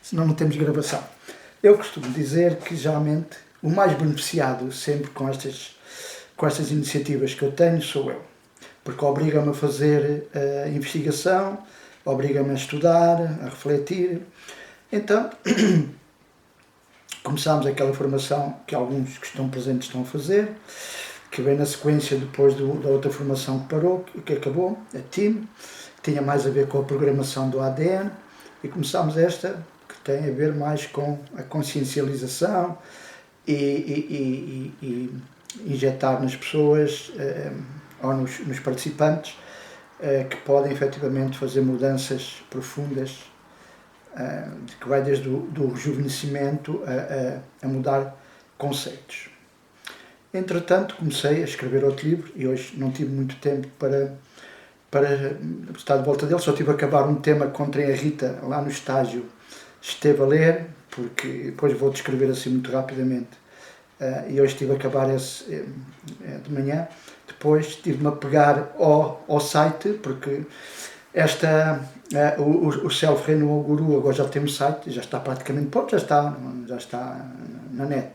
senão não temos gravação. Eu costumo dizer que, geralmente, o mais beneficiado sempre com estas iniciativas que eu tenho sou eu. Porque obriga-me a fazer investigação, obriga-me a estudar, a refletir. Então, começámos aquela formação que alguns que estão presentes estão a fazer, que vem na sequência depois da outra formação que acabou, a TEAM, que tinha mais a ver com a programação do ADN, e começámos esta, que tem a ver mais com a consciencialização e injetar nas pessoas ou nos participantes que podem efetivamente fazer mudanças profundas, que vai desde do rejuvenescimento a mudar conceitos. Entretanto, comecei a escrever outro livro e hoje não tive muito tempo para estar de volta dele, só tive a acabar um tema que encontrei a Rita lá no estágio, esteve a ler, porque depois vou descrever assim muito rapidamente, e hoje estive a acabar esse de manhã. Depois tive-me a pegar ao site, porque o Self Renewal Guru agora já tem um site, já está praticamente pronto, já está na net.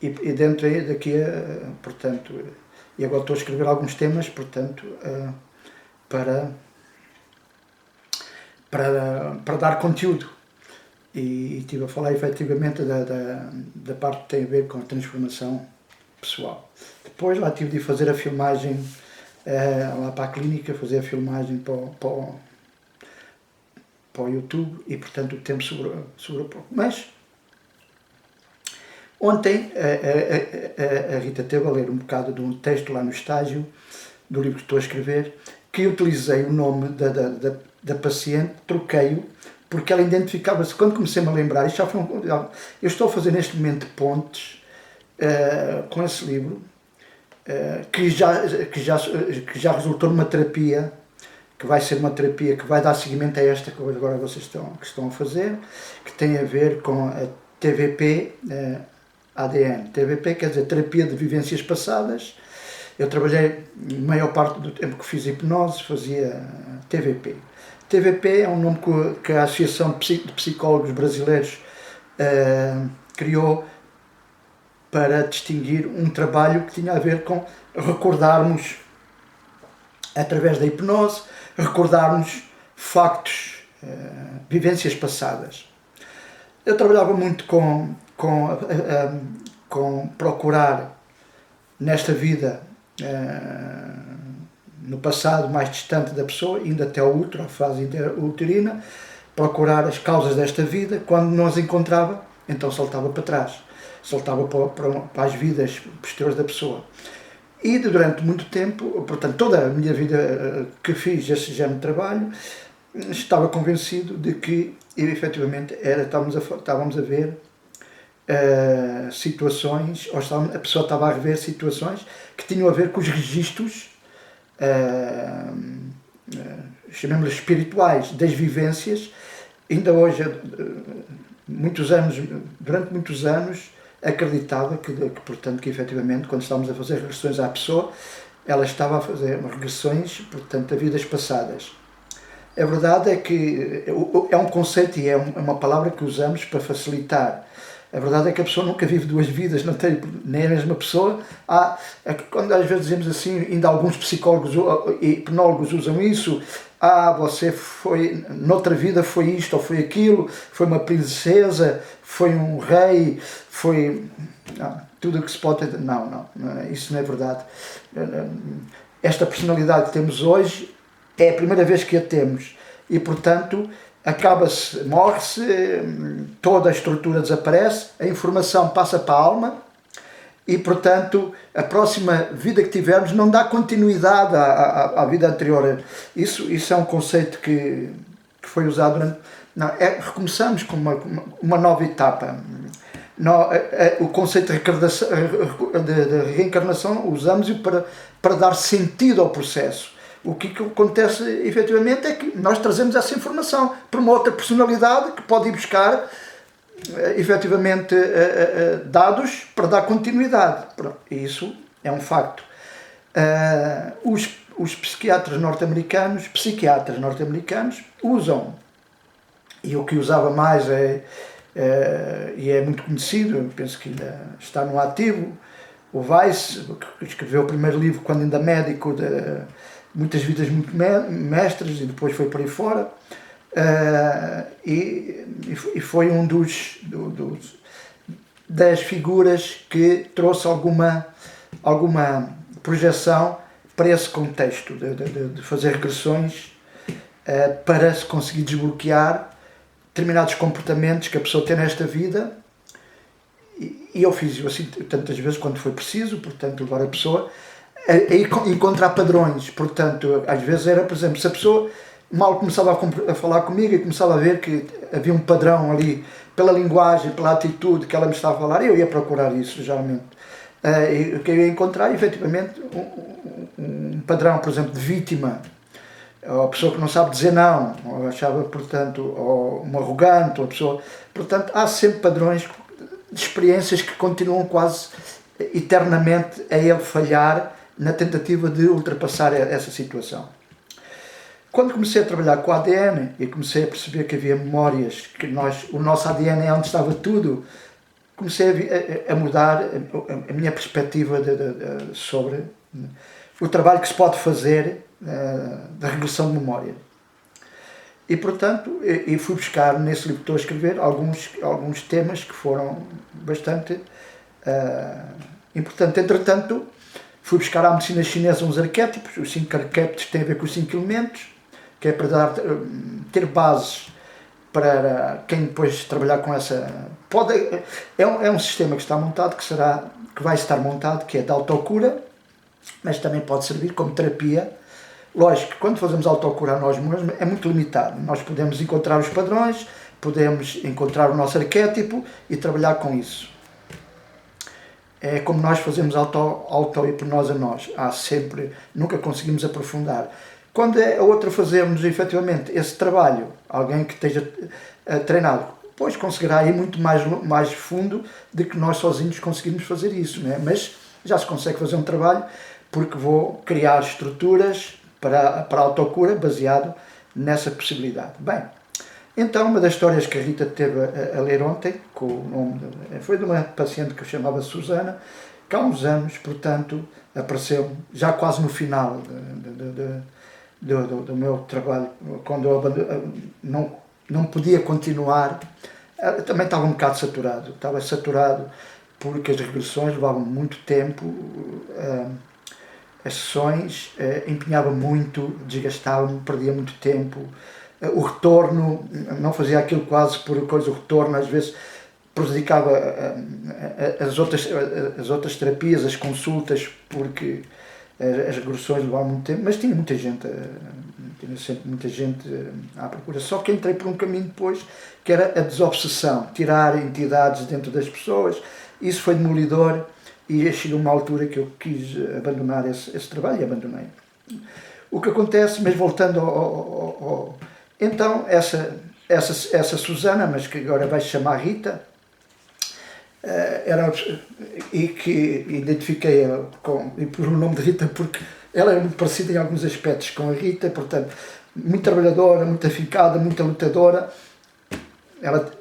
E dentro daqui, portanto, e agora estou a escrever alguns temas, portanto, para dar conteúdo. E estive a falar efetivamente da parte que tem a ver com a transformação pessoal. Depois lá tive de fazer a filmagem lá para a clínica, fazer a filmagem para o YouTube e, portanto, o tempo sobrou pouco. Mas ontem a Rita teve a ler um bocado de um texto lá no estágio do livro que estou a escrever, que utilizei o nome da paciente, troquei-o, porque ela identificava-se, quando comecei-me a lembrar, isto já foi eu estou a fazer neste momento pontes com esse livro, que já resultou numa terapia, que vai ser uma terapia que vai dar seguimento a esta que agora vocês estão a fazer, que tem a ver com a TVP, ADN. TVP quer dizer Terapia de Vivências Passadas. Eu trabalhei, a maior parte do tempo que fiz hipnose, fazia TVP. TVP é um nome que a Associação de Psicólogos Brasileiros criou para distinguir um trabalho que tinha a ver com recordarmos, através da hipnose, recordarmos factos, vivências passadas. Eu trabalhava muito com procurar nesta vida, no passado mais distante da pessoa, indo até o útero, a fase uterina, procurar as causas desta vida. Quando não as encontrava, então saltava para trás, saltava para as vidas posteriores da pessoa. E durante muito tempo, portanto, toda a minha vida que fiz esse género de trabalho, estava convencido de que, efetivamente, estávamos a ver situações, ou a pessoa estava a rever situações que tinham a ver com os registros, chamemos-lhes espirituais, das vivências. Ainda hoje, durante muitos anos, acreditava portanto, que efetivamente, quando estávamos a fazer regressões à pessoa, ela estava a fazer regressões, portanto, a vidas passadas. A verdade é que é um conceito e é uma palavra que usamos para facilitar. A verdade é que a pessoa nunca vive duas vidas, não tem nem a mesma pessoa. Quando às vezes dizemos assim, ainda alguns psicólogos e hipnólogos usam isso, você foi, noutra vida foi isto ou foi aquilo, foi uma princesa, foi um rei, foi... tudo o que se pode... Não, isso não é verdade. Esta personalidade que temos hoje é a primeira vez que a temos e, portanto, morre-se, toda a estrutura desaparece, a informação passa para a alma e, portanto, a próxima vida que tivermos não dá continuidade à vida anterior. Isso é um conceito que foi usado durante... recomeçamos com uma nova etapa. O conceito de reencarnação usamos para dar sentido ao processo. O que acontece efetivamente é que nós trazemos essa informação para uma outra personalidade que pode ir buscar efetivamente dados para dar continuidade. Isso é um facto. Os psiquiatras norte-americanos usam e o que usava mais e é muito conhecido, eu penso que ainda está no ativo, o Weiss, que escreveu o primeiro livro quando ainda médico, de Muitas Vidas Muito Mestras, e depois foi por aí fora, e foi um das figuras que trouxe alguma projeção para esse contexto de fazer regressões para se conseguir desbloquear determinados comportamentos que a pessoa tem nesta vida. E eu fiz assim tantas vezes quando foi preciso, portanto, levar a pessoa a encontrar padrões. Portanto, às vezes era, por exemplo, se a pessoa mal começava a falar comigo e começava a ver que havia um padrão ali, pela linguagem, pela atitude que ela me estava a falar, eu ia procurar isso, geralmente. O que eu ia encontrar, efetivamente, um padrão, por exemplo, de vítima, ou a pessoa que não sabe dizer não, ou achava, portanto, ou uma arrogante, ou a pessoa... Portanto, há sempre padrões de experiências que continuam quase eternamente a ele falhar na tentativa de ultrapassar essa situação. Quando comecei a trabalhar com o ADN e comecei a perceber que havia memórias, que o nosso ADN é onde estava tudo, comecei a mudar a minha perspectiva sobre o trabalho que se pode fazer da regressão de memória. E, portanto, fui buscar nesse livro que estou a escrever alguns temas que foram bastante importantes. Entretanto, fui buscar à medicina chinesa uns arquétipos, os 5 arquétipos que têm a ver com os 5 elementos, que é para ter bases para quem depois trabalhar com essa... É um sistema que está montado, que vai estar montado, que é de autocura, mas também pode servir como terapia. Lógico que quando fazemos autocura a nós mesmos é muito limitado. Nós podemos encontrar os padrões, podemos encontrar o nosso arquétipo e trabalhar com isso. É como nós fazemos auto-hipnose a nós. Nunca conseguimos aprofundar. Quando é a outra fazermos efetivamente esse trabalho, alguém que esteja treinado, depois conseguirá ir muito mais fundo do que nós sozinhos conseguimos fazer isso, né? Mas já se consegue fazer um trabalho porque vou criar estruturas para a autocura baseado nessa possibilidade. Bem, então uma das histórias que a Rita teve a ler ontem, com o nome foi de uma paciente que eu chamava Susana, que há uns anos, portanto, apareceu já quase no final do meu trabalho, quando eu não podia continuar. Também estava um bocado saturado porque as regressões levavam muito tempo, as sessões empenhava muito, desgastava-me, perdia muito tempo, o retorno, não fazia aquilo quase por coisa, o retorno às vezes prejudicava as outras terapias, as consultas, porque as regressões levavam muito tempo, mas tinha sempre muita gente à procura. Só que entrei por um caminho depois, que era a desobsessão, tirar entidades dentro das pessoas. Isso foi demolidor e chegou uma altura que eu quis abandonar esse trabalho e abandonei. O que acontece, mas voltando então, essa Susana, mas que agora vai se chamar Rita, e que identifiquei-a por o nome de Rita porque ela é muito parecida em alguns aspectos com a Rita, portanto, muito trabalhadora, muito afincada, muito lutadora.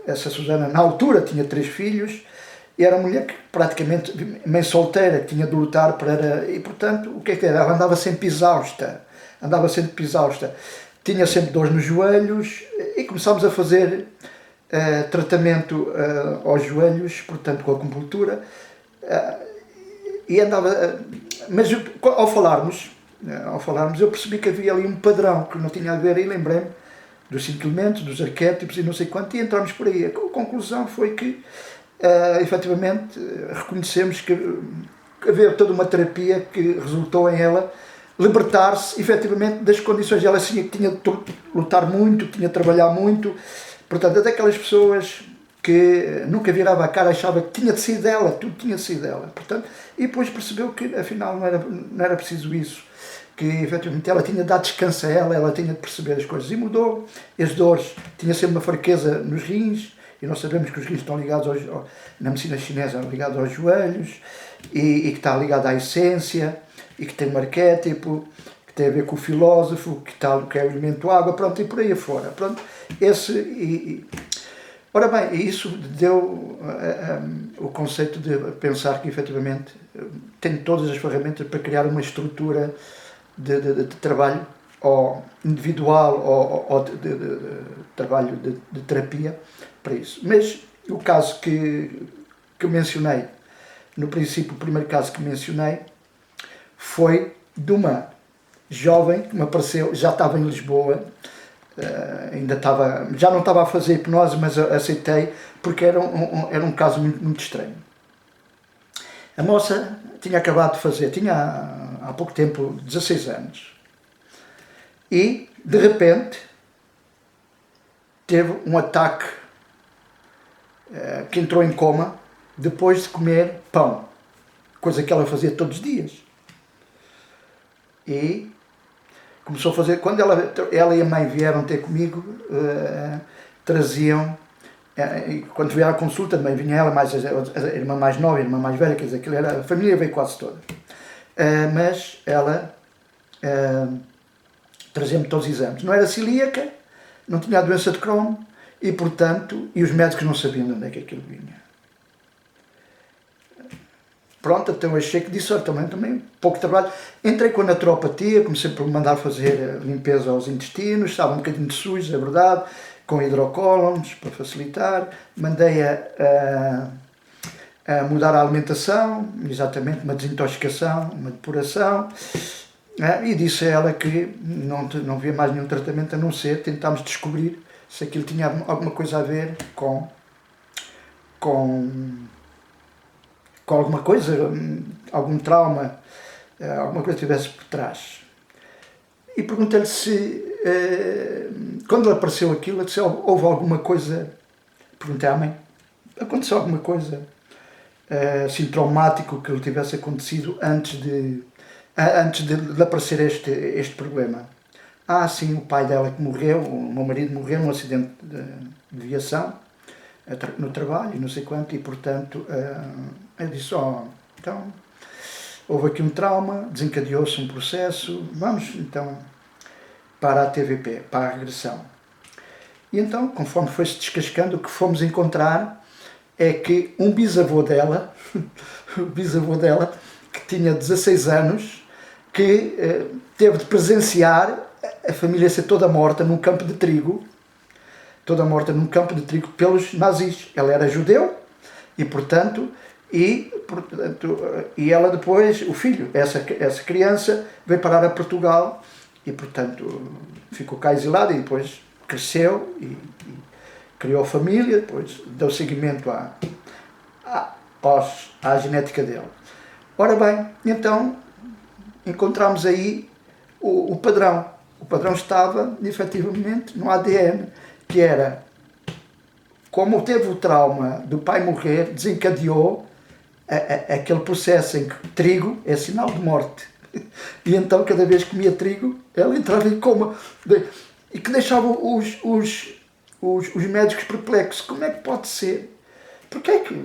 Essa Susana, na altura, tinha 3 filhos e era uma mulher que praticamente, mãe solteira, que tinha de lutar e, portanto, o que é que era? Ela andava sempre exausta, tinha sempre dores nos joelhos e começámos a fazer tratamento aos joelhos, portanto com a acupuntura, e andava, mas ao falarmos eu percebi que havia ali um padrão que não tinha a ver, e lembrei-me dos 5 elementos, dos arquétipos e não sei quanto, e entramos por aí. A conclusão foi que efetivamente reconhecemos que havia toda uma terapia que resultou em ela libertar-se efetivamente das condições. Ela tinha de lutar muito, tinha de trabalhar muito. Portanto, até aquelas pessoas que nunca virava a cara, achava que tinha de ser dela, tudo tinha de ser dela. Portanto, e depois percebeu que afinal não era preciso isso, que efetivamente ela tinha de dar descanso a ela tinha de perceber as coisas. E mudou. As dores, tinha sempre uma fraqueza nos rins, e nós sabemos que os rins estão ligados na medicina chinesa, ligados aos joelhos, e que está ligado à essência, e que tem um arquétipo, que tem a ver com o filósofo, que é o elemento água, pronto, e por aí afora. Pronto. Ora bem, isso deu o conceito de pensar que efetivamente tenho todas as ferramentas para criar uma estrutura de trabalho, ou individual, ou de trabalho de terapia para isso. Mas o caso que mencionei, no princípio, o primeiro caso que mencionei, foi de uma jovem que me apareceu, já estava em Lisboa, já não estava a fazer hipnose, mas aceitei, porque era um caso muito, muito estranho. A moça tinha acabado de fazer, tinha há pouco tempo 16 anos, e de repente teve um ataque que entrou em coma depois de comer pão, coisa que ela fazia todos os dias. E começou a fazer, quando ela e a mãe vieram ter comigo, traziam, quando vieram à consulta, também vinha ela, mais a irmã mais nova, a irmã mais velha, quer dizer, a família veio quase toda. Mas ela trazia-me todos os exames. Não era celíaca, não tinha a doença de Crohn, e portanto, e os médicos não sabiam de onde é que aquilo vinha. Pronto, então achei que disse, também pouco trabalho. Entrei com a naturopatia, comecei por mandar fazer limpeza aos intestinos, estava um bocadinho sujo, é verdade, com hidrocólonos para facilitar. Mandei a mudar a alimentação, exatamente, uma desintoxicação, uma depuração, e disse a ela que não havia mais nenhum tratamento a não ser tentámos descobrir se aquilo tinha alguma coisa a ver com alguma coisa, algum trauma, alguma coisa que tivesse por trás. E perguntei-lhe se, quando lhe apareceu aquilo, se houve alguma coisa, perguntei à mãe, aconteceu alguma coisa assim, traumático que lhe tivesse acontecido antes de lhe aparecer este problema. Sim, o pai dela que morreu, o meu marido morreu num acidente de viação, no trabalho, não sei quanto, e portanto eu disse, então houve aqui um trauma, desencadeou-se um processo, vamos então para a TVP, para a regressão. E então, conforme foi-se descascando, o que fomos encontrar é que um bisavô dela, que tinha 16 anos, que teve de presenciar a família ser toda morta num campo de trigo, pelos nazis. Ela era judeu e, portanto, ela depois, o filho, essa criança, veio parar a Portugal e, portanto, ficou cá exilada e depois cresceu e criou família, depois deu seguimento à genética dele. Ora bem, então encontramos aí o padrão. O padrão estava, efetivamente, no ADN, que era, como teve o trauma do pai morrer, desencadeou aquele processo em que trigo é sinal de morte. E então, cada vez que comia trigo, ela entrava em coma. E que deixava os médicos perplexos. Como é que pode ser?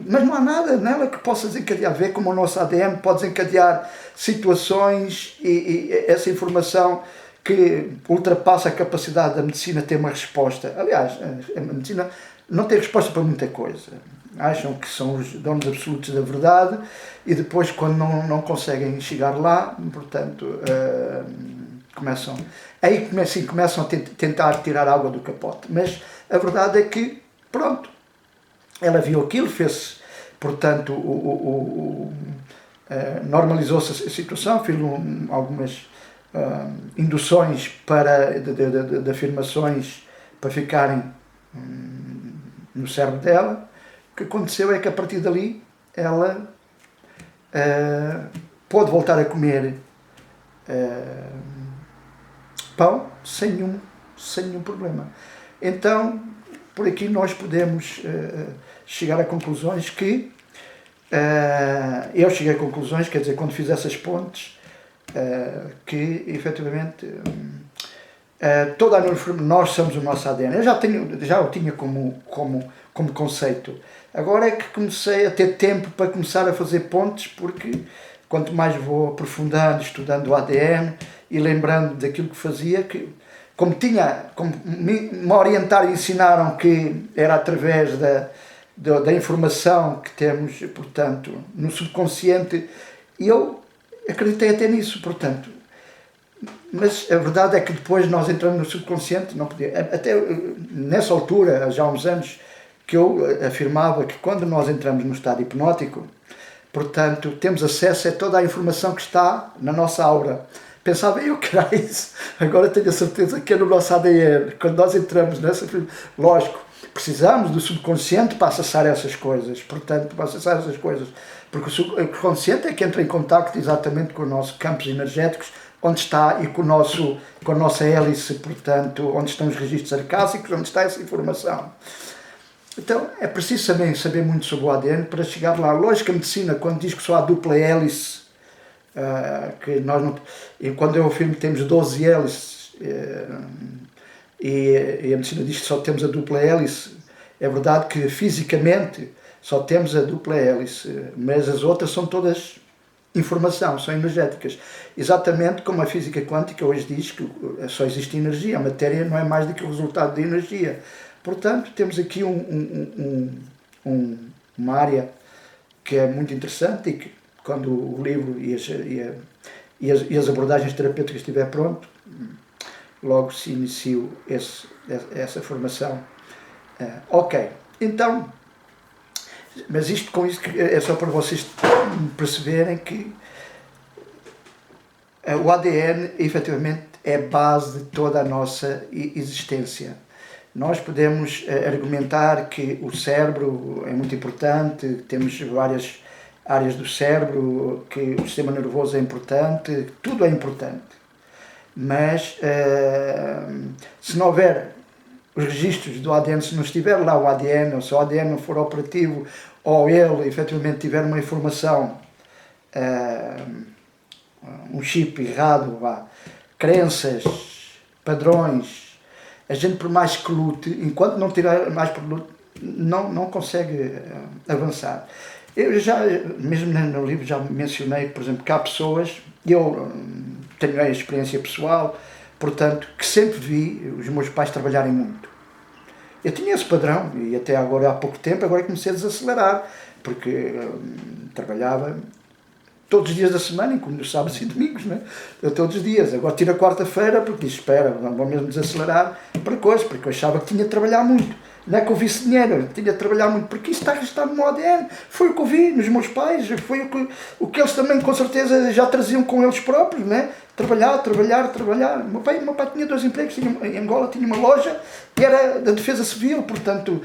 Mas não há nada nela que possa desencadear. Ver como o nosso ADN pode desencadear situações e essa informação que ultrapassa a capacidade da medicina ter uma resposta. Aliás, a medicina não tem resposta para muita coisa. Acham que são os donos absolutos da verdade e depois, quando não conseguem chegar lá, portanto, começam a tentar tirar água do capote. Mas a verdade é que, pronto, ela viu aquilo, fez, portanto, normalizou-se a situação, fez algumas induções de afirmações para ficarem no cérebro dela. O que aconteceu é que a partir dali ela pôde voltar a comer pão sem nenhum problema. Então, por aqui nós podemos chegar a conclusões que eu cheguei a conclusões, quer dizer, quando fiz essas pontes, que efetivamente toda a neuroenfermagem, nós somos o nosso ADN. Eu já o tinha como conceito. Agora é que comecei a ter tempo para começar a fazer pontes, porque quanto mais vou aprofundando, estudando o ADN e lembrando daquilo que fazia, que como me orientaram e ensinaram que era através da informação que temos, portanto, no subconsciente, e eu acreditei até nisso, portanto. Mas a verdade é que depois nós entramos no subconsciente, não podia. Até nessa altura, já há uns anos, que eu afirmava que quando nós entramos no estado hipnótico, portanto, temos acesso a toda a informação que está na nossa aura. Pensava eu que era isso. Agora tenho a certeza que é no nosso ADN. Quando nós entramos nessa... Lógico, precisamos do subconsciente para acessar essas coisas. Portanto, para acessar essas coisas. Porque o subconsciente é que entra em contacto exatamente com os nossos campos energéticos, onde está, e com a nossa hélice, portanto, onde estão os registros arcásicos, onde está essa informação. Então, é preciso também saber muito sobre o ADN para chegar lá. Lógico que a medicina, quando diz que só há dupla hélice, que nós não, e quando eu afirmo que temos 12 hélices, e a medicina diz que só temos a dupla hélice, é verdade que fisicamente só temos a dupla hélice, mas as outras são todas informação, são energéticas. Exatamente como a física quântica hoje diz que só existe energia, a matéria não é mais do que o resultado da energia. Portanto, temos aqui uma área que é muito interessante, e que quando o livro e as abordagens terapêuticas estiver pronto, logo se inicia essa formação. Ok, então, mas isto com isso é só para vocês perceberem que o ADN efetivamente é a base de toda a nossa existência. Nós podemos argumentar que o cérebro é muito importante, temos várias áreas do cérebro, que o sistema nervoso é importante, tudo é importante. Mas se não houver os registros do ADN, se não estiver lá o ADN, ou se o ADN não for operativo, ou ele efetivamente tiver uma informação, um chip errado, crenças, padrões, a gente, por mais que lute, enquanto não tirar mais por lute, não consegue avançar. Eu já, mesmo no livro, já mencionei, por exemplo, que há pessoas, eu tenho a experiência pessoal, portanto, que sempre vi os meus pais trabalharem muito. Eu tinha esse padrão, e até agora, há pouco tempo, agora comecei a desacelerar, porque trabalhava todos os dias da semana, incluindo sábados e domingos, né? Todos os dias. Agora tiro a quarta-feira, porque disse, espera, vou mesmo desacelerar para coisas, porque eu achava que tinha de trabalhar muito. Não é que eu visse dinheiro, eu tinha de trabalhar muito, porque isso está registado no meu ADN. Foi o que eu vi nos meus pais, foi o que eles também, com certeza, já traziam com eles próprios, né? Trabalhar. O meu pai tinha 2 empregos, em Angola tinha uma loja que era da Defesa Civil, portanto,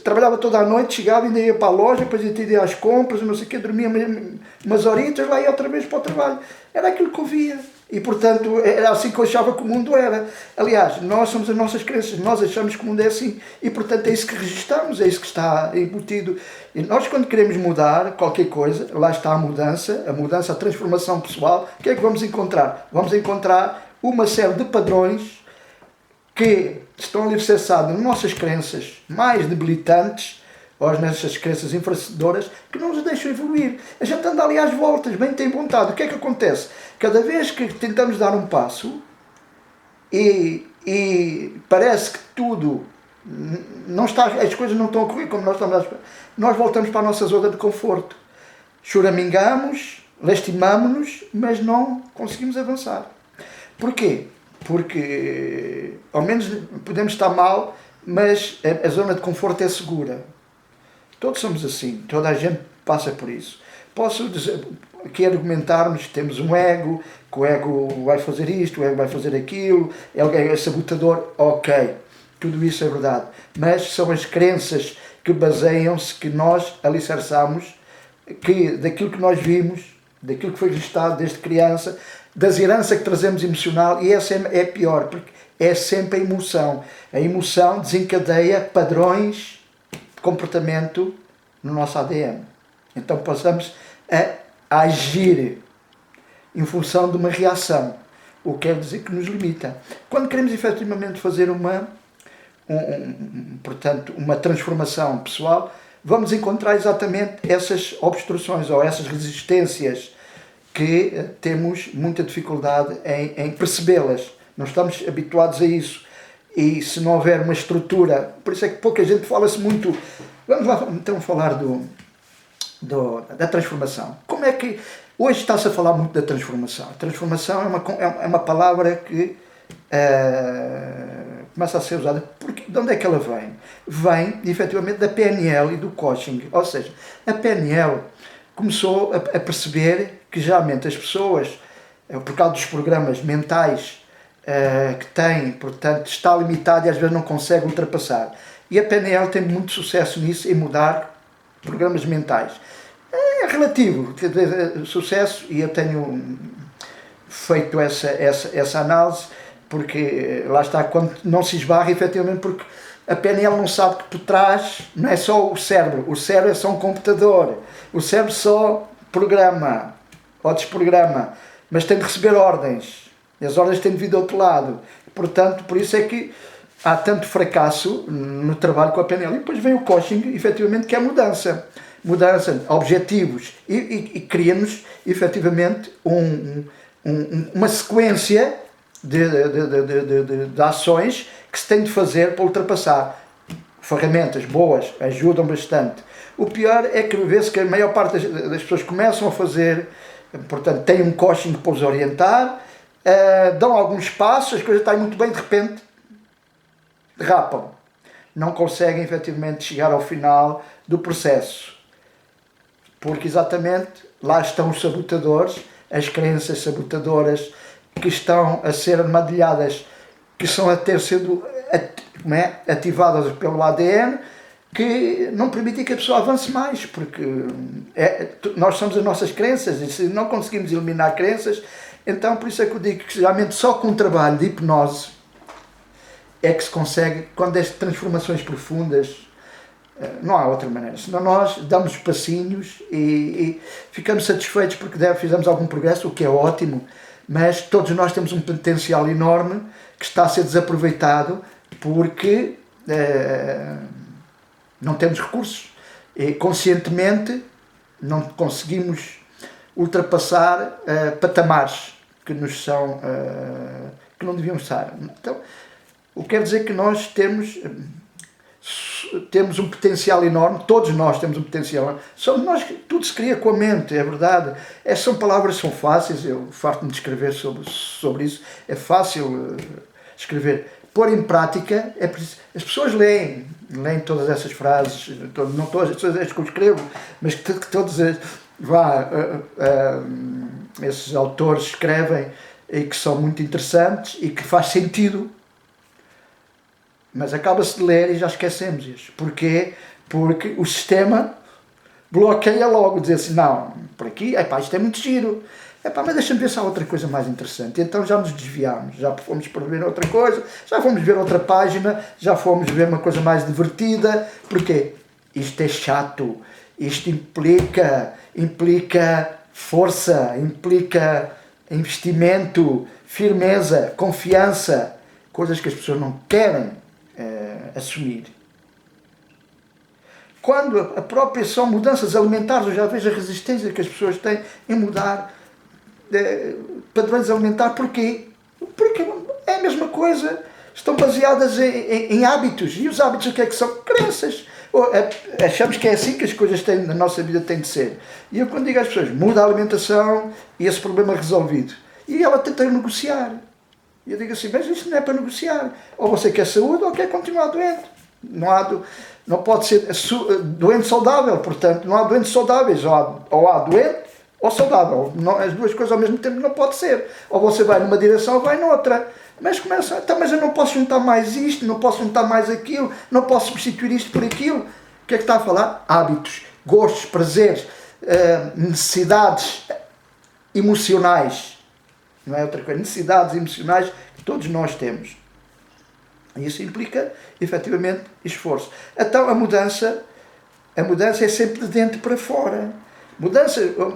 trabalhava toda a noite, chegava, ainda ia para a loja, depois ia às compras, não sei o quê, dormia umas horitas, lá ia outra vez para o trabalho. Era aquilo que eu via. E, portanto, era assim que eu achava que o mundo era. Aliás, nós somos as nossas crenças, nós achamos que o mundo é assim. E, portanto, é isso que registamos, é isso que está embutido. E nós, quando queremos mudar qualquer coisa, lá está a mudança, a transformação pessoal, o que é que vamos encontrar? Vamos encontrar uma série de padrões que estão alicerçados nas nossas crenças mais debilitantes, ou nessas crenças enfraquecedoras, que não nos deixam evoluir. A gente anda ali às voltas, bem tem vontade. O que é que acontece? Cada vez que tentamos dar um passo e parece que tudo não está, as coisas não estão a correr como nós estamos a esperar, nós voltamos para a nossa zona de conforto. Choramingamos, lastimamos-nos, mas não conseguimos avançar. Porquê? Porque, ao menos, podemos estar mal, mas a zona de conforto é segura. Todos somos assim, toda a gente passa por isso. Posso dizer, aqui argumentarmos que temos um ego, que o ego vai fazer isto, o ego vai fazer aquilo, é sabotador, ok, tudo isso é verdade. Mas são as crenças que baseiam-se, que nós alicerçamos, que daquilo que nós vimos, daquilo que foi registado desde criança, das heranças que trazemos emocional, e essa é pior, porque é sempre a emoção. A emoção desencadeia padrões de comportamento no nosso ADN. Então passamos a agir em função de uma reação, o que quer dizer que nos limita. Quando queremos efetivamente fazer portanto, uma transformação pessoal, vamos encontrar exatamente essas obstruções ou essas resistências que temos muita dificuldade em percebê-las. Não estamos habituados a isso. E se não houver uma estrutura, por isso é que pouca gente fala-se muito. Vamos lá então falar da transformação. Como é que hoje está-se a falar muito da transformação? A transformação é uma palavra que começa a ser usada. Porque, de onde é que ela vem? Vem, efetivamente, da PNL e do coaching. Ou seja, a PNL começou a perceber que, geralmente, as pessoas, por causa dos programas mentais que têm, portanto, está limitado e às vezes não consegue ultrapassar. E a PNL tem muito sucesso nisso, em mudar programas mentais. É relativo, sucesso, e eu tenho feito essa análise, porque lá está, quando não se esbarra, efetivamente, porque a PNL não sabe que por trás não é só o cérebro é só um computador, o cérebro só programa ou desprograma, mas tem de receber ordens, e as ordens têm de vir do outro lado. Portanto, por isso é que há tanto fracasso no trabalho com a PNL. E depois vem o coaching, efetivamente, que é a mudança, objetivos, e cria-nos, efetivamente, uma sequência de ações que se tem de fazer para ultrapassar. Ferramentas boas ajudam bastante. O pior é que vê-se que a maior parte das pessoas começam a fazer, portanto, têm um coaching para os orientar, dão alguns passos, as coisas estão muito bem, de repente derrapam. Não conseguem efetivamente chegar ao final do processo. Porque exatamente lá estão os sabotadores, as crenças sabotadoras que estão a ser armadilhadas, que são a ter sido ativadas pelo ADN, que não permitem que a pessoa avance mais, porque nós somos as nossas crenças, e se não conseguimos eliminar crenças, então por isso é que eu digo que geralmente só com um trabalho de hipnose é que se consegue, quando as transformações profundas, não há outra maneira, senão nós damos passinhos e ficamos satisfeitos porque fizemos algum progresso, o que é ótimo, mas todos nós temos um potencial enorme que está a ser desaproveitado porque não temos recursos e conscientemente não conseguimos ultrapassar patamares que nos são que não devíamos estar. Então, o que quer dizer que nós temos um potencial enorme, todos nós temos um potencial enorme. Somos nós, tudo se cria com a mente, é verdade. São palavras, são fáceis, eu farto-me de escrever sobre isso, é fácil escrever. Pôr em prática, as pessoas leem todas essas frases, não todas as que eu escrevo, mas que todos esses autores escrevem e que são muito interessantes e que faz sentido. Mas acaba-se de ler e já esquecemos. Porquê? Porque o sistema bloqueia logo, dizer assim, não, por aqui, isto é muito giro, mas deixa-me ver se há outra coisa mais interessante. Então já nos desviámos, já fomos para ver outra coisa, já fomos ver outra página, já fomos ver uma coisa mais divertida. Porquê? Isto é chato, isto implica força, implica investimento, firmeza, confiança, coisas que as pessoas não querem assumir. Quando a própria são mudanças alimentares, eu já vejo a resistência que as pessoas têm em mudar padrões alimentares. Porquê? Porque é a mesma coisa, estão baseadas em hábitos, e os hábitos o que é que são? Crenças. Achamos que é assim que as coisas na nossa vida têm de ser. E eu quando digo às pessoas, muda a alimentação e esse problema é resolvido, e ela tenta negociar. E eu digo assim, mas isto não é para negociar. Ou você quer saúde ou quer continuar doente. Não pode ser doente saudável, portanto, não há doentes saudáveis. Ou há doente ou saudável. Não, as duas coisas ao mesmo tempo não pode ser. Ou você vai numa direção ou vai noutra. Mas começa, mas eu não posso juntar mais isto, não posso juntar mais aquilo, não posso substituir isto por aquilo. O que é que está a falar? Hábitos, gostos, prazeres, necessidades emocionais. Não é outra coisa, necessidades emocionais que todos nós temos. E isso implica, efetivamente, esforço. Então, a mudança é sempre de dentro para fora.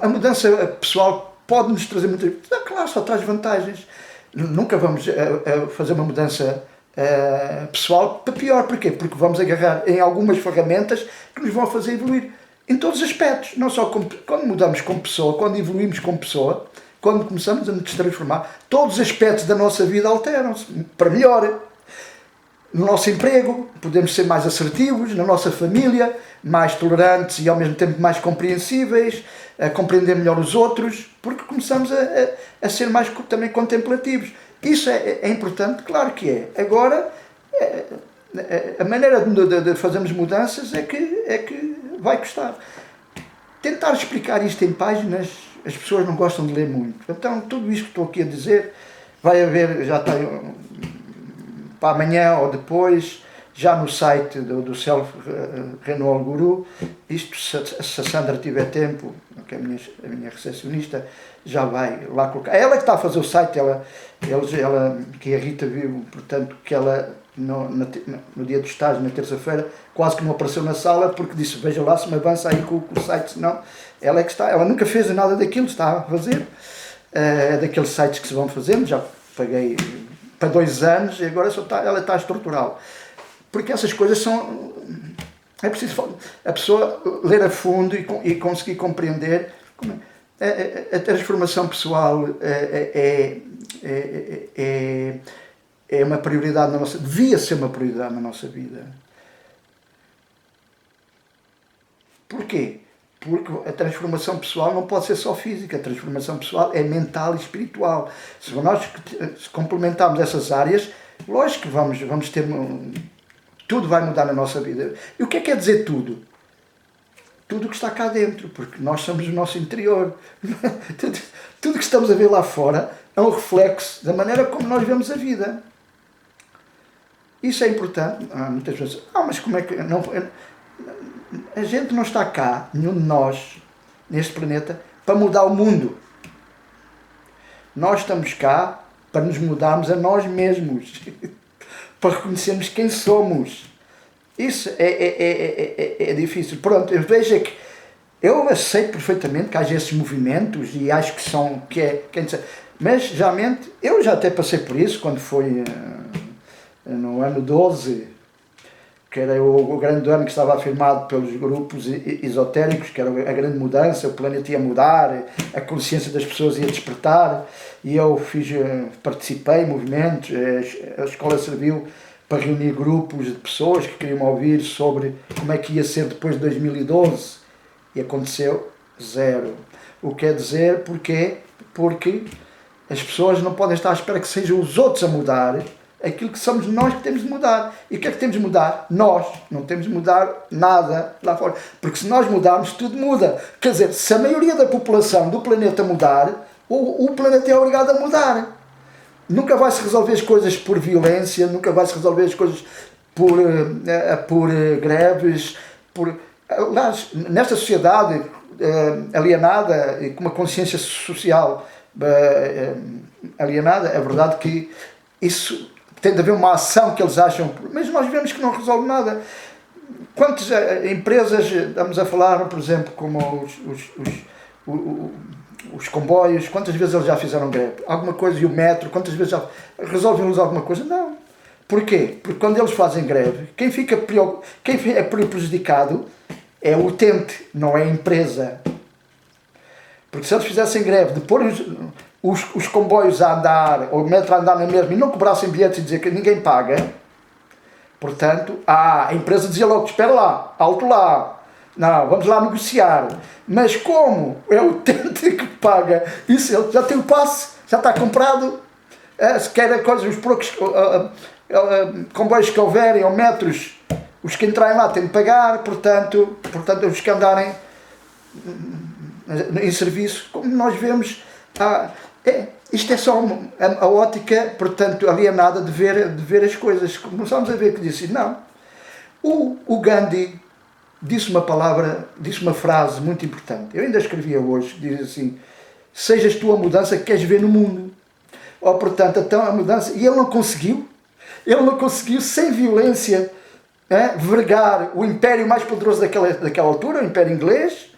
A mudança pessoal pode-nos trazer muitas... Claro, só traz vantagens. Nunca vamos fazer uma mudança pessoal para pior. Porquê? Porque vamos agarrar em algumas ferramentas que nos vão fazer evoluir em todos os aspectos. Não só quando mudamos como pessoa, quando evoluímos como pessoa, quando começamos a nos transformar, todos os aspectos da nossa vida alteram-se para melhor. No nosso emprego, podemos ser mais assertivos, na nossa família, mais tolerantes e ao mesmo tempo mais compreensíveis, a compreender melhor os outros, porque começamos a ser mais também contemplativos. Isso é importante? Claro que é. Agora, a maneira de fazermos mudanças é que vai custar. Tentar explicar isto em páginas, as pessoas não gostam de ler muito. Então, tudo isto que estou aqui a dizer, vai haver, já está para amanhã ou depois, já no site do Self Renewal Guru. Isto, se a Sandra tiver tempo, que é a minha recepcionista, já vai lá colocar. É ela que está a fazer o site, ela que a Rita viu, portanto, que ela no dia do estágio, na terça-feira, quase que não apareceu na sala, porque disse, veja lá se me avança aí com o site, senão ela é que está, ela nunca fez nada daquilo, está a fazer, daqueles sites que se vão fazendo, já paguei para 2 anos e agora ela está a estruturá-lo. Porque essas coisas são... É preciso a pessoa ler a fundo e conseguir compreender como a transformação pessoal é uma prioridade na nossa... Devia ser uma prioridade na nossa vida. Porquê? Porque a transformação pessoal não pode ser só física, a transformação pessoal é mental e espiritual. Se nós complementarmos essas áreas, lógico que vamos ter... Tudo vai mudar na nossa vida. E o que é quer dizer tudo? Tudo que está cá dentro, porque nós somos o nosso interior. Tudo que estamos a ver lá fora é um reflexo da maneira como nós vemos a vida. Isso é importante. Muitas vezes, mas como é que... Não, a gente não está cá, nenhum de nós, neste planeta, para mudar o mundo. Nós estamos cá para nos mudarmos a nós mesmos. Para reconhecermos quem somos. Isso é difícil. Pronto, eu vejo que eu aceito perfeitamente que haja esses movimentos e acho que são... mas, geralmente, eu já até passei por isso, quando foi no ano 12, que era o grande ano que estava afirmado pelos grupos esotéricos, que era a grande mudança, o planeta ia mudar, a consciência das pessoas ia despertar, e eu participei em movimentos, a escola serviu para reunir grupos de pessoas que queriam ouvir sobre como é que ia ser depois de 2012, e aconteceu zero. O que quer dizer, porquê? Porque as pessoas não podem estar à espera que sejam os outros a mudar aquilo que somos nós que temos de mudar. E o que é que temos de mudar? Nós. Não temos de mudar nada lá fora. Porque se nós mudarmos, tudo muda. Quer dizer, se a maioria da população do planeta mudar, o planeta é obrigado a mudar. Nunca vai-se resolver as coisas por violência, nunca vai-se resolver as coisas por greves. Nesta sociedade alienada e com uma consciência social alienada, é verdade que isso... Tem de haver uma ação que eles acham, mas nós vemos que não resolve nada. Quantas empresas, estamos a falar, por exemplo, como os comboios, quantas vezes eles já fizeram greve? Alguma coisa, e o metro, quantas vezes já resolvem-los alguma coisa? Não. Porquê? Porque quando eles fazem greve, quem é prejudicado é o utente, não é a empresa. Porque se eles fizessem greve de pôr os comboios a andar, ou o metro a andar na mesma, e não cobrassem bilhetes e dizer que ninguém paga, portanto, a empresa dizia logo, espera lá, alto lá, não, vamos lá negociar. Mas como é o utente que paga, isso ele já tem o passe, já está comprado, se quer coisas, os poucos comboios que houverem, ou metros, os que entrarem lá têm de pagar, portanto os que andarem em serviço, como nós vemos, isto é só a ótica, portanto, alienada de ver as coisas. Começamos a ver que disse, não. O Gandhi disse uma frase muito importante. Eu ainda escrevia hoje, diz assim, sejas tu a mudança que queres ver no mundo. Portanto, então a mudança, e ele não conseguiu sem violência, vergar o império mais poderoso daquela altura, o Império Inglês,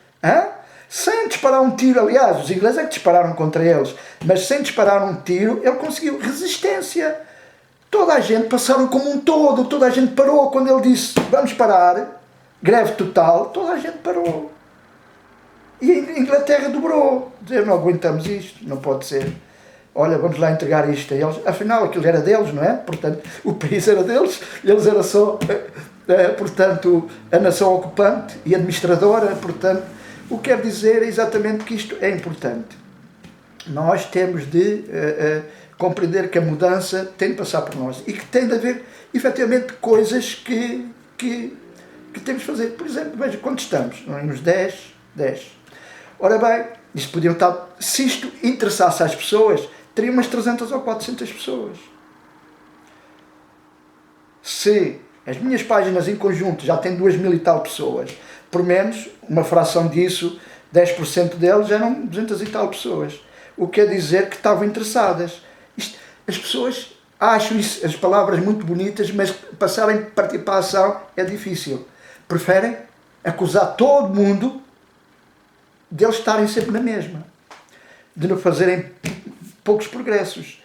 sem disparar um tiro. Aliás, os ingleses é que dispararam contra eles, mas sem disparar um tiro, ele conseguiu resistência. Toda a gente, passaram como um todo, toda a gente parou. Quando ele disse, vamos parar, greve total, toda a gente parou. E a Inglaterra dobrou. Dizer, não aguentamos isto, não pode ser. Olha, vamos lá entregar isto a eles. Afinal, aquilo era deles, não é? Portanto, o país era deles, eles eram só, portanto, a nação ocupante e administradora. Portanto, o que quer dizer é exatamente que isto é importante. Nós temos de compreender que a mudança tem de passar por nós e que tem de haver, efetivamente, coisas que temos de fazer. Por exemplo, veja, quando estamos nos 10. Ora bem, isto podiam estar, se isto interessasse às pessoas, teria umas 300 ou 400 pessoas. Se as minhas páginas em conjunto já têm 2.000 e tal pessoas, por menos, uma fração disso, 10% deles eram 200 e tal pessoas. O que quer dizer que estavam interessadas. As pessoas acham isso, as palavras muito bonitas, mas passarem partir para a ação é difícil. Preferem acusar todo mundo de eles estarem sempre na mesma, de não fazerem poucos progressos.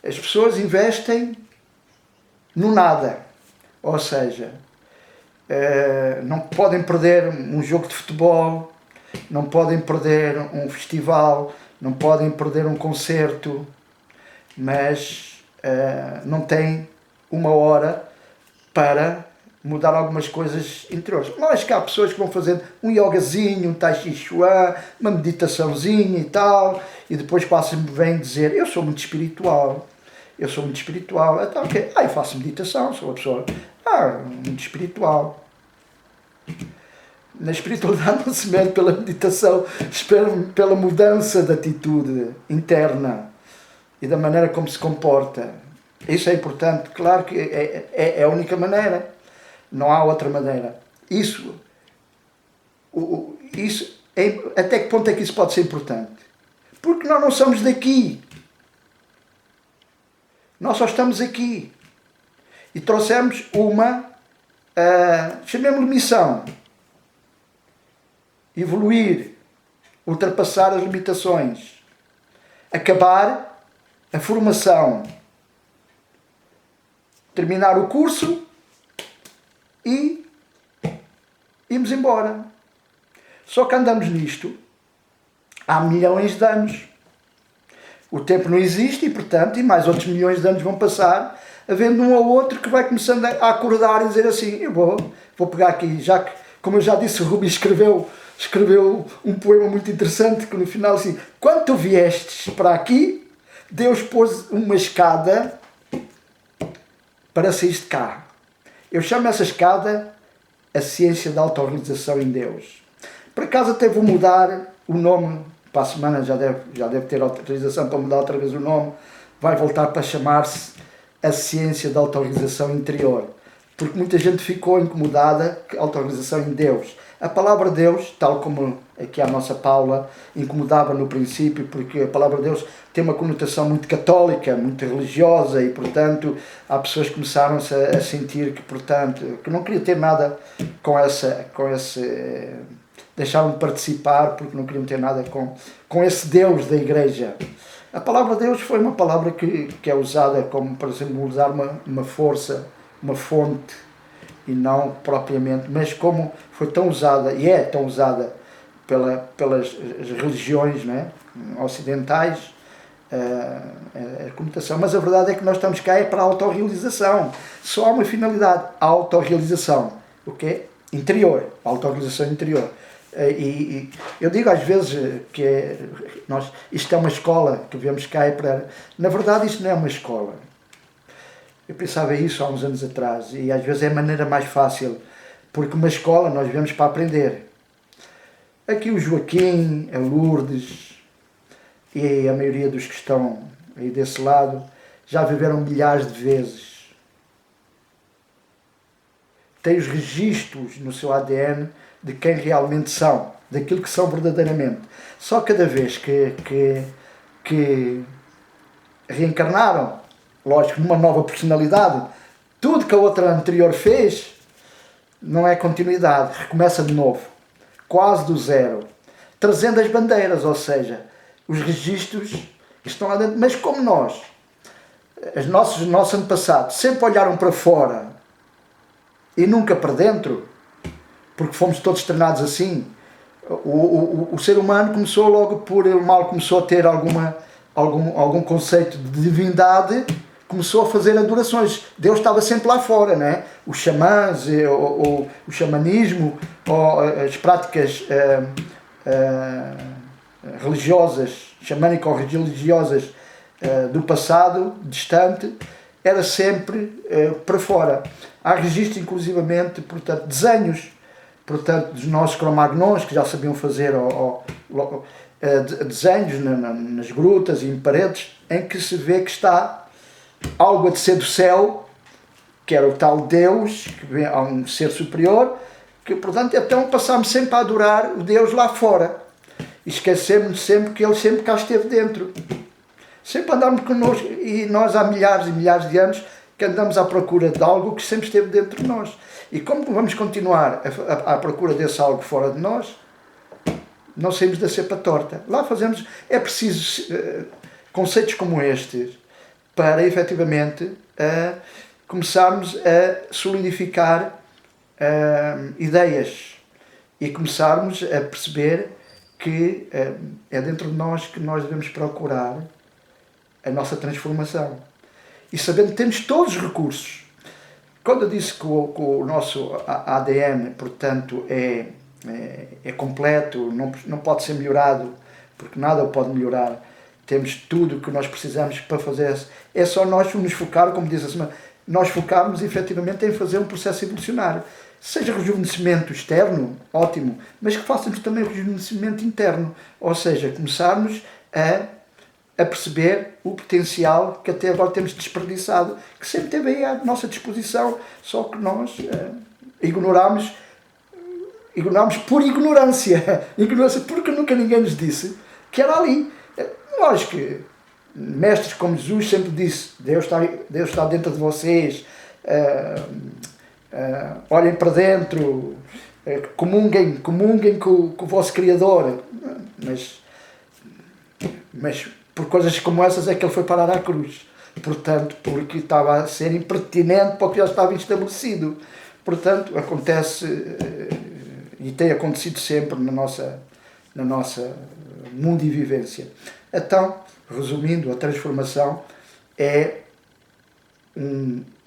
As pessoas investem no nada, ou seja, não podem perder um jogo de futebol, não podem perder um festival, não podem perder um concerto, mas não têm uma hora para mudar algumas coisas interiores. Não acho que há pessoas que vão fazendo um yogazinho, um tai chi chuan, uma meditaçãozinha e tal, e depois vêm dizer, eu sou muito espiritual. Então, ok, eu faço meditação, sou uma pessoa muito espiritual. Na espiritualidade não se mede pela meditação, espera pela mudança de atitude interna e da maneira como se comporta. Isso é importante, claro que é a única maneira. Não há outra maneira. Até que ponto é que isso pode ser importante? Porque nós não somos daqui. Nós só estamos aqui. E trouxemos chamemos-lhe missão. Evoluir, ultrapassar as limitações, acabar a formação, terminar o curso e irmos embora. Só que andamos nisto há milhões de anos. O tempo não existe e, portanto, mais outros milhões de anos vão passar, havendo um ou outro que vai começando a acordar e dizer assim, eu vou pegar aqui, já que, como eu já disse, o Rumi escreveu um poema muito interessante que no final assim, quando tu viestes para aqui, Deus pôs uma escada para sair de cá. Eu chamo essa escada a ciência da autorrealização em Deus. Por acaso até vou mudar o nome, para a semana já deve ter autorização para mudar outra vez o nome, vai voltar para chamar-se a ciência da autorrealização interior. Porque muita gente ficou incomodada com a autorrealização em Deus. A palavra Deus, tal como aqui a nossa Paula, incomodava no princípio, porque a palavra Deus tem uma conotação muito católica, muito religiosa, e portanto há pessoas que começaram-se a sentir que, portanto, que não queriam ter nada com esse... deixaram de participar porque não queriam ter nada com esse Deus da Igreja. A palavra Deus foi uma palavra que é usada como para simbolizar uma força, uma fonte, e não propriamente, mas como foi tão usada, e é tão usada pelas religiões, né, ocidentais, a conotação. Mas a verdade é que nós estamos cá para a autorrealização. Só há uma finalidade, a autorrealização. O quê? Interior, a autorrealização interior. E eu digo às vezes que isto é uma escola que viemos cá para... Na verdade isto não é uma escola. Eu pensava isso há uns anos atrás e às vezes é a maneira mais fácil, porque uma escola nós viemos para aprender. Aqui o Joaquim, a Lourdes e a maioria dos que estão aí desse lado já viveram milhares de vezes. Têm os registros no seu ADN de quem realmente são, daquilo que são verdadeiramente. Só cada vez que reencarnaram, lógico, numa nova personalidade, tudo que a outra anterior fez não é continuidade, recomeça de novo, quase do zero, trazendo as bandeiras, ou seja, os registros estão lá dentro, mas como nós, os nossos antepassados sempre olharam para fora e nunca para dentro, porque fomos todos treinados assim, O ser humano começou logo por, ele mal começou a ter algum conceito de divindade, começou a fazer adorações. Deus estava sempre lá fora, né? Os xamãs, o xamanismo, ou as práticas religiosas, xamânico-religiosas do passado, distante, era sempre para fora. Há registro, inclusivamente, portanto, desenhos, portanto, dos nossos cromagnons, que já sabiam fazer desenhos nas grutas e em paredes, em que se vê que está algo a descer do céu, que era o tal Deus, que vem a um ser superior, que, portanto, então passámos sempre a adorar o Deus lá fora. E esquecemos sempre que ele sempre cá esteve dentro. Sempre andámos connosco, e nós há milhares e milhares de anos que andamos à procura de algo que sempre esteve dentro de nós. E como vamos continuar à procura desse algo fora de nós, não saímos da cepa torta. Lá fazemos, é preciso conceitos como estes para efetivamente começarmos a solidificar ideias e começarmos a perceber que é dentro de nós que nós devemos procurar a nossa transformação. E sabendo que temos todos os recursos. Quando eu disse que o nosso ADN, portanto, é completo, não pode ser melhorado, porque nada o pode melhorar, temos tudo o que nós precisamos para fazer. É só nós nos focar, como diz a semana, nós focarmos efetivamente em fazer um processo evolucionário. Seja rejuvenescimento externo, ótimo, mas que façamos também rejuvenescimento interno. Ou seja, começarmos a perceber o potencial que até agora temos desperdiçado, que sempre teve aí à nossa disposição, só que nós ignoramos por ignorância. Ignorância porque nunca ninguém nos disse que era ali. Lógico que mestres como Jesus sempre disse, Deus está dentro de vocês, olhem para dentro, comunguem com o vosso Criador, mas por coisas como essas é que ele foi parar à cruz, portanto, porque estava a ser impertinente para o que já estava estabelecido. Portanto, acontece e tem acontecido sempre na nossa mundo e vivência. Então, resumindo, a transformação é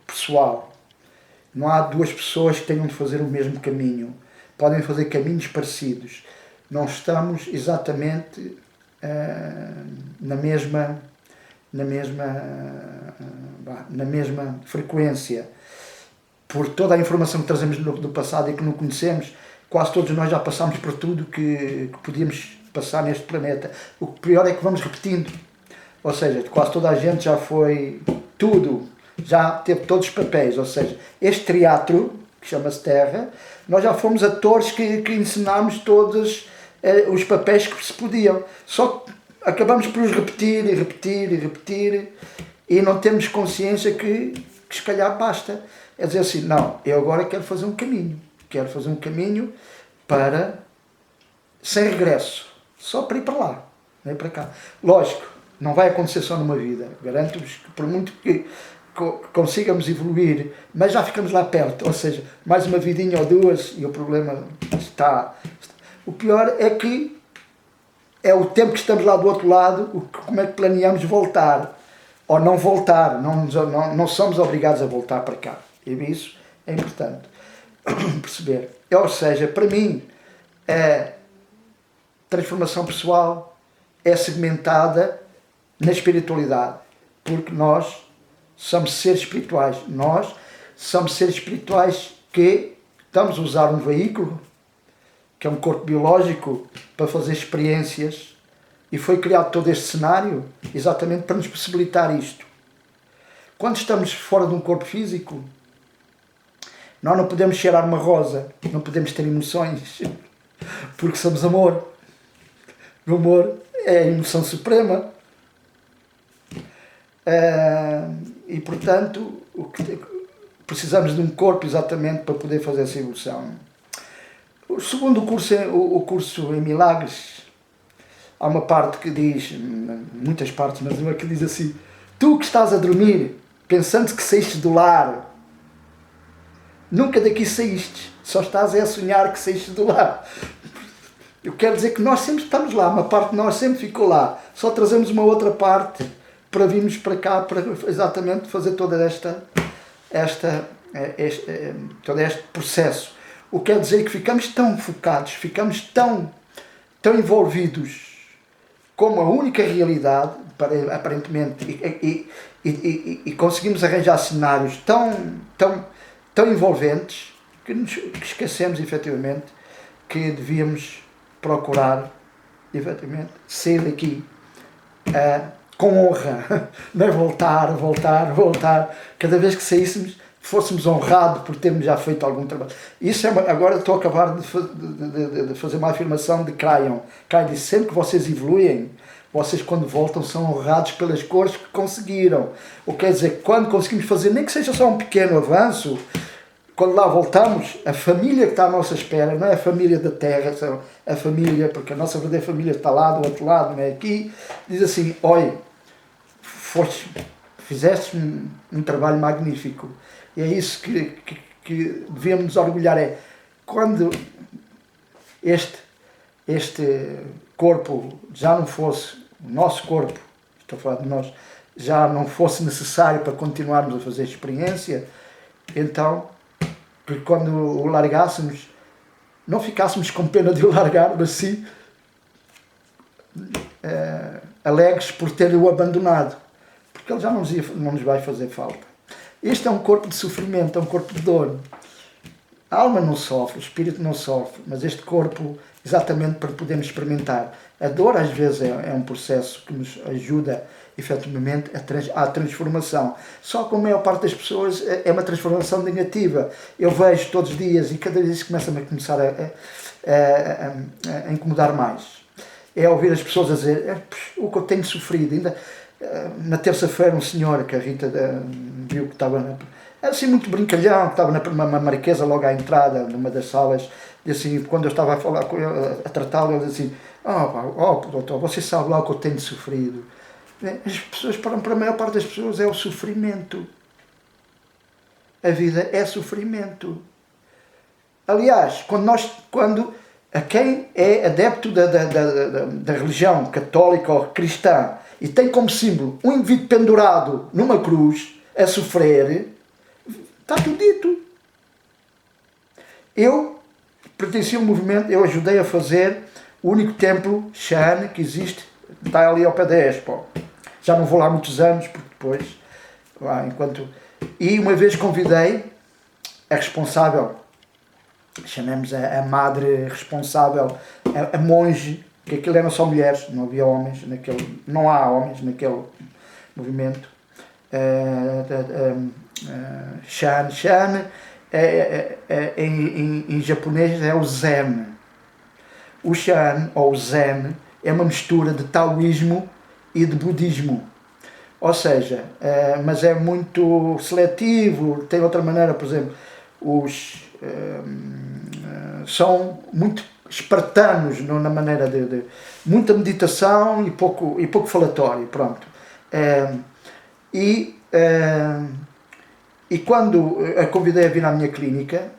pessoal. Não há duas pessoas que tenham de fazer o mesmo caminho. Podem fazer caminhos parecidos. Não estamos exatamente na mesma frequência. Por toda a informação que trazemos do passado e que não conhecemos, quase todos nós já passámos por tudo que podíamos passar neste planeta. O pior é que vamos repetindo. Ou seja, quase toda a gente já foi tudo, já teve todos os papéis. Ou seja, este teatro, que chama-se Terra, nós já fomos atores que ensinámos todos os papéis que se podiam. Só que acabamos por os repetir e não temos consciência que se calhar basta. É dizer assim, não, eu agora quero fazer um caminho. Quero fazer um caminho sem regresso. Só para ir para lá, não ir para cá. Lógico, não vai acontecer só numa vida. Garanto-vos que por muito que consigamos evoluir, mas já ficamos lá perto. Ou seja, mais uma vidinha ou duas e o problema está. O pior é que é o tempo que estamos lá do outro lado, como é que planeamos voltar. Ou não voltar. Não somos obrigados a voltar para cá. E isso é importante perceber. Ou seja, para mim, a transformação pessoal é segmentada na espiritualidade, porque nós somos seres espirituais. Nós somos seres espirituais que estamos a usar um veículo, que é um corpo biológico, para fazer experiências, e foi criado todo este cenário exatamente para nos possibilitar isto. Quando estamos fora de um corpo físico, nós não podemos cheirar uma rosa, não podemos ter emoções, porque somos amor. O amor é a emoção suprema. E, portanto, precisamos de um corpo exatamente para poder fazer essa evolução. O segundo curso, o curso em Milagres, há uma parte que diz, muitas partes, mas uma que diz assim: tu que estás a dormir, pensando que saíste do lar, nunca daqui saíste, só estás a sonhar que saíste do lar. Eu quero dizer que nós sempre estamos lá, uma parte de nós sempre ficou lá. Só trazemos uma outra parte para virmos para cá, para exatamente fazer todo este processo. O que quer dizer que ficamos tão focados, ficamos tão envolvidos como a única realidade, aparentemente, e conseguimos arranjar cenários tão envolventes que esquecemos, efetivamente, que devíamos procurar, efetivamente, sair daqui com honra, não é voltar. Cada vez que saíssemos, fôssemos honrados por termos já feito algum trabalho. Isso agora estou a acabar de fazer uma afirmação de Crayon. Crayon disse, sempre que vocês evoluem, vocês quando voltam são honrados pelas cores que conseguiram. O que quer dizer, quando conseguimos fazer, nem que seja só um pequeno avanço, quando lá voltamos, a família que está à nossa espera, não é a família da terra, a família, porque a nossa verdadeira família está lá do outro lado, não é aqui, diz assim, olha, fizeste um trabalho magnífico. E é isso que devemos nos orgulhar, é quando este corpo já não fosse, o nosso corpo, estou a falar de nós, já não fosse necessário para continuarmos a fazer experiência, então, que quando o largássemos, não ficássemos com pena de o largar, mas sim alegres por ter-o abandonado, porque ele já não nos vai fazer falta. Este é um corpo de sofrimento, é um corpo de dor. A alma não sofre, o espírito não sofre, mas este corpo, exatamente para podermos experimentar. A dor, às vezes, é um processo que nos ajuda, efetivamente, à transformação. Só que a maior parte das pessoas é uma transformação negativa. Eu vejo todos os dias e cada vez começa-me a começar a incomodar mais. É ouvir as pessoas a dizer o que eu tenho sofrido. Ainda na terça-feira, um senhor que a Rita viu que estava assim muito brincalhão, que estava na Marquesa logo à entrada, numa das salas, e assim, quando eu estava a falar com ele, a tratá-lo, ele disse assim, doutor, você sabe lá o que eu tenho sofrido. As pessoas, para a maior parte das pessoas, é o sofrimento. A vida é sofrimento. Aliás, quando a quem é adepto da religião católica ou cristã e tem como símbolo um indivíduo pendurado numa cruz a sofrer, está tudo dito. Eu pertenci a um movimento, eu ajudei a fazer o único templo Shan que existe, está ali ao pé da Expo. Já não vou lá há muitos anos, porque depois, lá enquanto... E uma vez convidei a responsável, chamemos a madre responsável, a monge, que aquilo eram só mulheres, não havia homens naquele, não há homens naquele movimento. Shan em japonês é o Zen. O Shan ou o Zen é uma mistura de taoísmo e de budismo. Ou seja, mas é muito seletivo, tem outra maneira, por exemplo, são muito espartanos na maneira de muita meditação e pouco falatório, pronto. E quando a convidei a vir à minha clínica,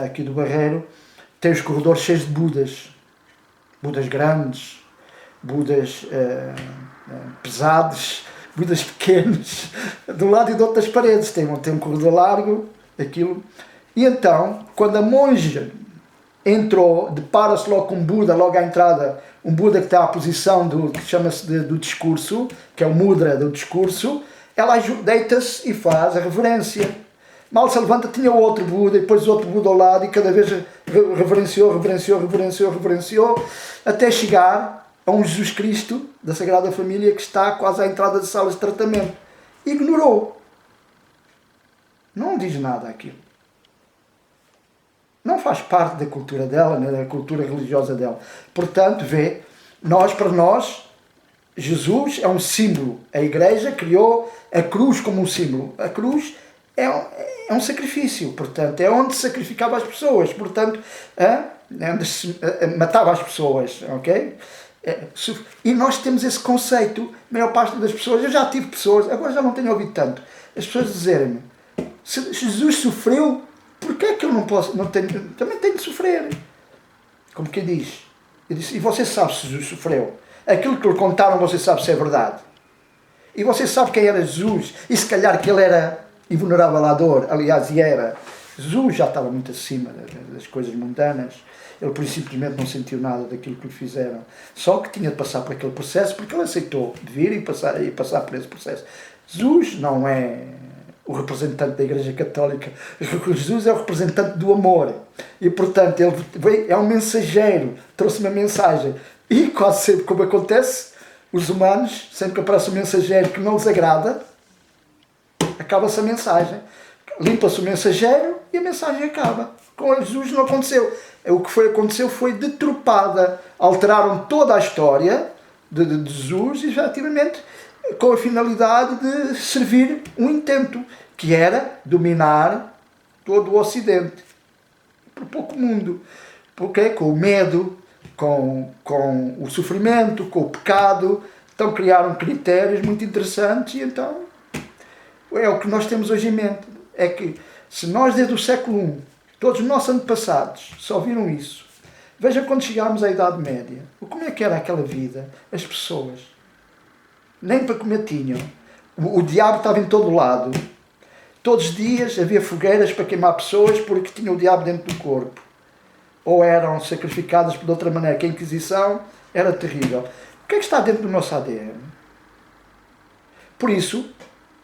aqui do Barreiro, tem os corredores cheios de Budas grandes, Budas pesados, Budas pequenos, de um lado e do outro das paredes, tem um corredor largo, aquilo. E então, quando a monja entrou, depara-se logo com um Buda, logo à entrada, um Buda que está à posição que chama-se do discurso, que é o mudra do discurso, ela deita-se e faz a reverência. Mal se levanta, tinha outro Buda, e depois outro Buda ao lado, e cada vez reverenciou, até chegar a um Jesus Cristo da Sagrada Família que está quase à entrada de salas de tratamento. Ignorou. Não diz nada aquilo. Não faz parte da cultura dela, né, da cultura religiosa dela. Portanto, para nós, Jesus é um símbolo. A Igreja criou a cruz como um símbolo. A cruz é um sacrifício, portanto, é onde se sacrificava as pessoas, portanto, onde se matava as pessoas, ok? E nós temos esse conceito, a maior parte das pessoas, eu já tive pessoas, agora já não tenho ouvido tanto, as pessoas dizerem-me, se Jesus sofreu, porquê é que eu também tenho de sofrer? como quem diz. Eu disse, e você sabe se Jesus sofreu? Aquilo que lhe contaram, você sabe se é verdade? E você sabe quem era Jesus? E se calhar que ele era invulnerável à dor. Aliás, e era. Jesus já estava muito acima das coisas mundanas. Ele, por simplesmente, não sentiu nada daquilo que lhe fizeram. Só que tinha de passar por aquele processo, porque ele aceitou vir e passar por esse processo. Jesus não é o representante da Igreja Católica. Jesus é o representante do amor. E, portanto, ele veio, é um mensageiro. Trouxe uma mensagem. E, quase sempre, como acontece, os humanos, sempre que aparece um mensageiro que não lhes agrada, acaba-se a mensagem. Limpa-se o mensageiro e a mensagem acaba. Com Jesus não aconteceu. O que aconteceu foi deturpada. Alteraram toda a história de Jesus, efetivamente, com a finalidade de servir um intento, que era dominar todo o Ocidente. Por pouco mundo. Porque com o medo, com o sofrimento, com o pecado. Então criaram critérios muito interessantes e então é o que nós temos hoje em mente. É que se nós desde o século I, todos os nossos antepassados só viram isso, veja quando chegámos à Idade Média, como é que era aquela vida, as pessoas nem para comer tinham, o diabo estava em todo lado, todos os dias havia fogueiras para queimar pessoas porque tinha o diabo dentro do corpo, ou eram sacrificadas de outra maneira, que a Inquisição era terrível. O que é que está dentro do nosso ADN? Por isso,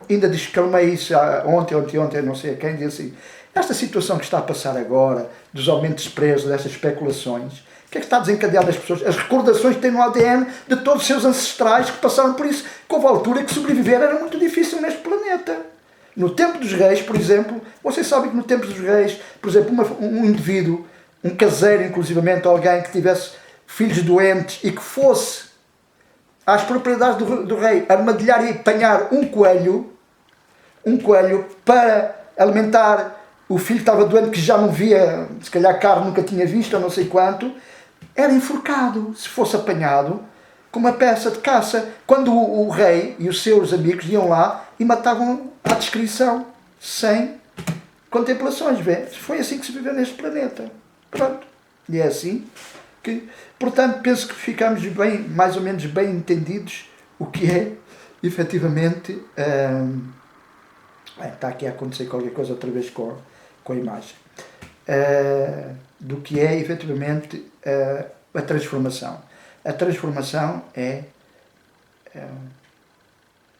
ainda descalmei isso ontem, não sei a quem, disse assim, esta situação que está a passar agora, dos aumentos de preços, destas especulações, o que é que está a desencadear das pessoas? As recordações que têm no ADN de todos os seus ancestrais que passaram por isso, que houve altura que sobreviver era muito difícil neste planeta. No tempo dos reis, por exemplo, vocês sabem que no tempo dos reis, por exemplo, um indivíduo, um caseiro inclusivamente, alguém que tivesse filhos doentes e que fosse às propriedades do rei armadilhar e apanhar um coelho para alimentar o filho que estava doente, que já não via, se calhar carne nunca tinha visto, ou não sei quanto, era enforcado, se fosse apanhado, com uma peça de caça. Quando o rei e os seus amigos iam lá e matavam à descrição, sem contemplações. Vê? Foi assim que se viveu neste planeta. Pronto. E é assim que, portanto, penso que ficamos bem, mais ou menos bem entendidos o que é, efetivamente, está aqui a acontecer qualquer coisa outra vez com a imagem, do que é, efetivamente, a transformação. A transformação é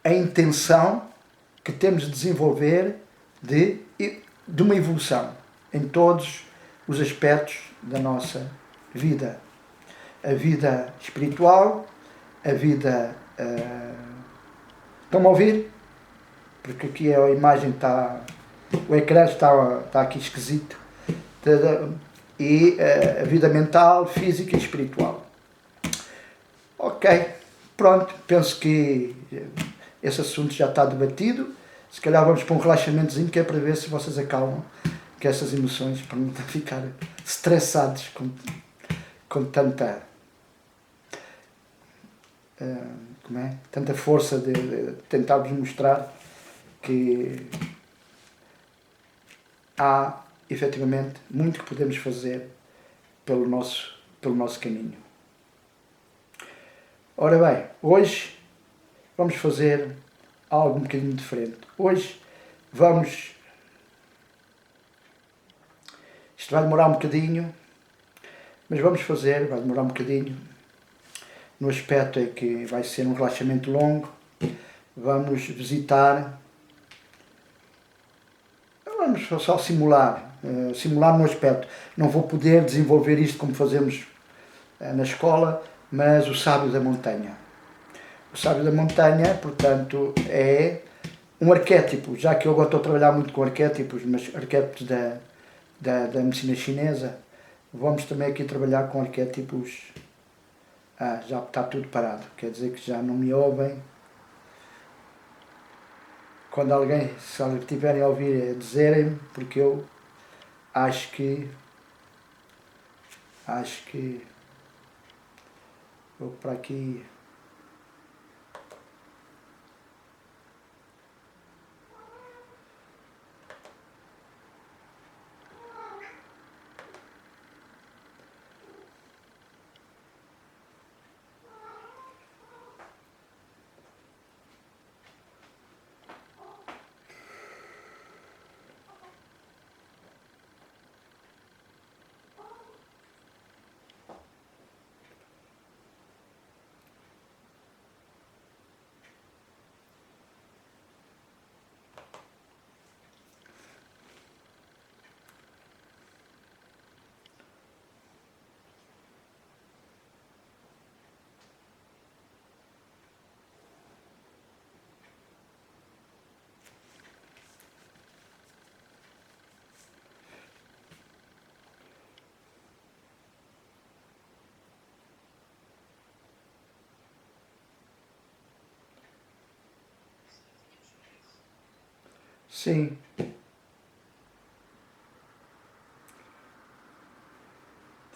a intenção que temos de desenvolver de uma evolução em todos os aspectos da nossa vida. A vida espiritual, a vida... estão-me a ouvir? Porque aqui a imagem está... o ecrã está aqui esquisito. E a vida mental, física e espiritual. Ok, pronto, penso que esse assunto já está debatido. Se calhar vamos para um relaxamentozinho, que é para ver se vocês acalmam que essas emoções, para não ficar estressados com tanta tanta força de tentar-vos mostrar que há efetivamente muito que podemos fazer pelo nosso caminho. Ora bem, hoje vamos fazer algo um bocadinho diferente. Hoje isto vai demorar um bocadinho, mas vai demorar um bocadinho, no aspecto é que vai ser um relaxamento longo. Vamos só simular no aspecto. Não vou poder desenvolver isto como fazemos na escola, mas o sábio da montanha. O sábio da montanha, portanto, é um arquétipo, já que eu agora estou a trabalhar muito com arquétipos, mas arquétipos da medicina chinesa, vamos também aqui trabalhar com arquétipos. Já está tudo parado, quer dizer que já não me ouvem. Quando se alguém tiverem a ouvir, dizerem-me, porque eu acho que vou para aqui. Sim.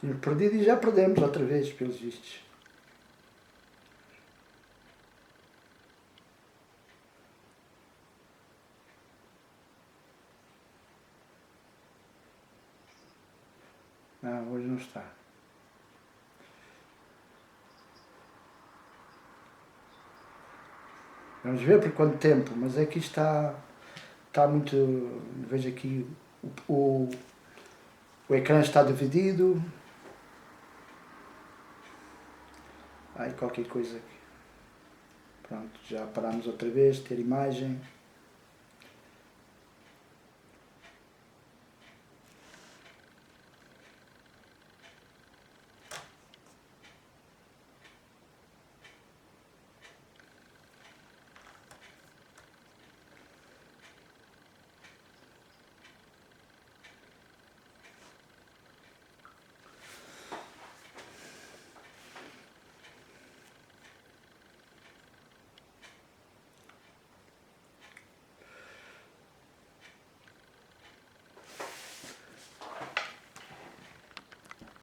Tínhamos perdido e já perdemos outra vez, pelos vistos. Não, hoje não está. Vamos ver por quanto tempo, mas aqui está muito. Vejo aqui o ecrã está dividido. Ai, qualquer coisa aqui. Pronto, já parámos outra vez, ter imagem.